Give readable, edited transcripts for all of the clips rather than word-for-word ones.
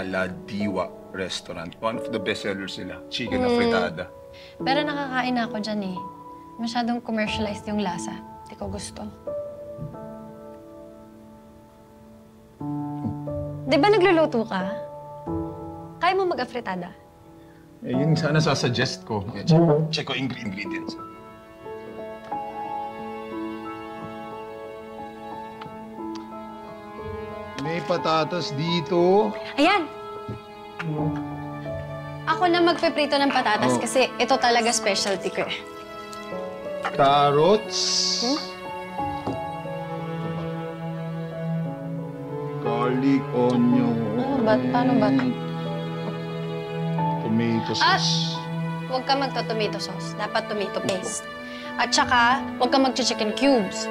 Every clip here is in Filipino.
La Diwa Restaurant. One of the best sellers sila. Chicken na fritada. Pero nakakain na ako dyan eh. Masyadong commercialized yung lasa. Hindi ko gusto. Di ba nagluluto ka? Kaya mo mag-afritada? Eh, yun sana sasuggest ko. Check ko ingredients. May patatas dito. Ayan! Ako na magpiprito ng patatas kasi ito talaga specialty ko eh. Carrots. Garlic, onion. Ano ba? Paano ba? Tomato sauce. Huwag ka magto-tomato sauce. Dapat tomato paste. At saka, huwag ka mag-chicken cubes.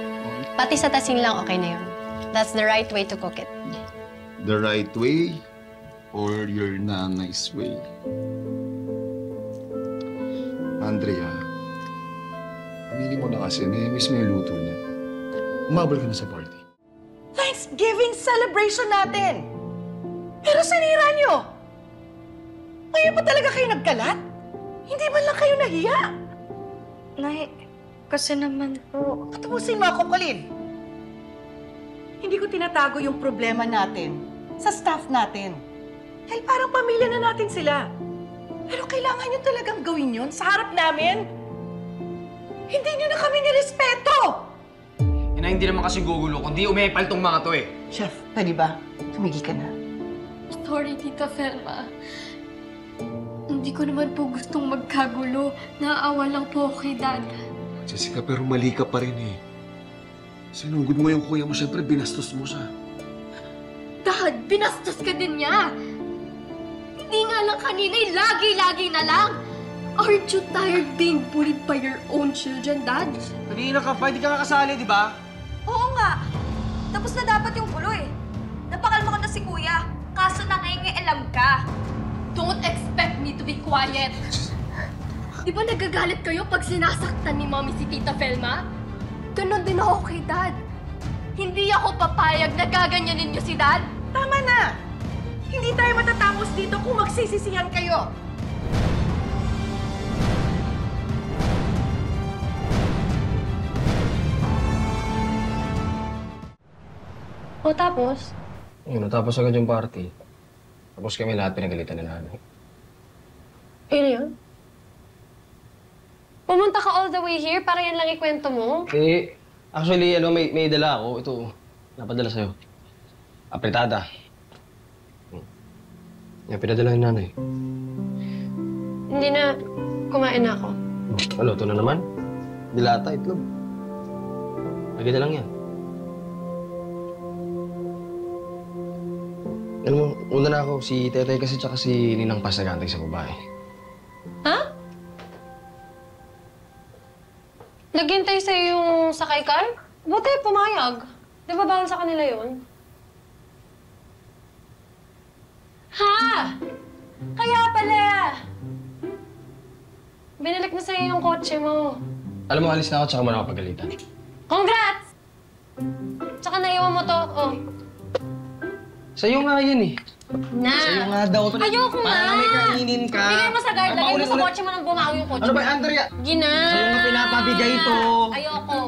Pati sa tasing lang, okay na yun. That's the right way to cook it. The right way or your nanay's way? Andrea, aminin mo na kasi, miss mo yung luto niya. Umabol ka na sa party. Thanksgiving celebration natin! Pero sinira niyo! Ngayon pa talaga kayo nagkalat? Hindi man lang kayo nahiya! Nay, kasi naman po... Patapusin mo ako, Colleen! Hindi ko tinatago yung problema natin sa staff natin. Dahil parang pamilya na natin sila. Pero kailangan nyo talagang gawin yun sa harap namin. Hindi nyo na kami nirespeto! Ina, hindi naman kasi gugulo, kundi umepal tong mga to eh. Chef, pwede ba? Tumigil ka na. Sorry, Tita Felma. Hindi ko naman po gustong magkagulo. Naaawa lang po ako kay Dad. Jessica, pero mali ka pa rin eh. Sinugod mo yung kuya mo, siyempre binastos mo siya. Dad, binastos ka din niya! Hindi nga lang kanina, lagi-lagi na lang! Aren't you tired being bullied by your own children, Dad? Kanina ka pa, hindi ka kakasali, di ba? Oo nga. Tapos na dapat yung gulo eh. Napakalma ko na si Kuya. Kaso nangingialam ka. Don't expect me to be quiet! Di ba nagagalit kayo pag sinasaktan ni Mommy si Tita Felma? Ganon din ako kay Dad. Hindi ako papayag na gaganyanin niyo si Dad. Tama na! Hindi tayo matatapos dito kung magsisisihan kayo. O tapos? Yun, natapos agad yung party. Tapos kami lahat pinagalitan na nanay. Yun yun? Pumunta ka all the way here para yan lang ikwento mo? Eh, actually, may dala ako. Ito, napadala sa'yo. Apretada. Yan, pinadala yung nanay. Hindi na. Kumain na ako. Ano, ito na naman? Dilata, itlog. Lagi na lang yan. Alam mo, una na ako. Si Tetay kasi tsaka si Ninang Paz nag-aantay sa babae. Ha? Naghintay sa'yo yung sakay car? Buti, pumayag. Di ba bawal sa kanila yun? Ha! Kaya pala! Binalik na sa'yo yung kotse mo. Alam mo, alis na ako tsaka mo na ako pagalitan. Congrats! Tsaka naiwan mo to. Oh. Sa'yo nga yan eh. Na! Sa'yo nga daw. Ayoko nga! Para may kainin ka. Bigay mo sa guard. Lagay mo sa kotse mo nang bumawi yung kotse Ano mo. ba, Andrea? Gina! Sa'yo nga pinapabigay to. Ayoko.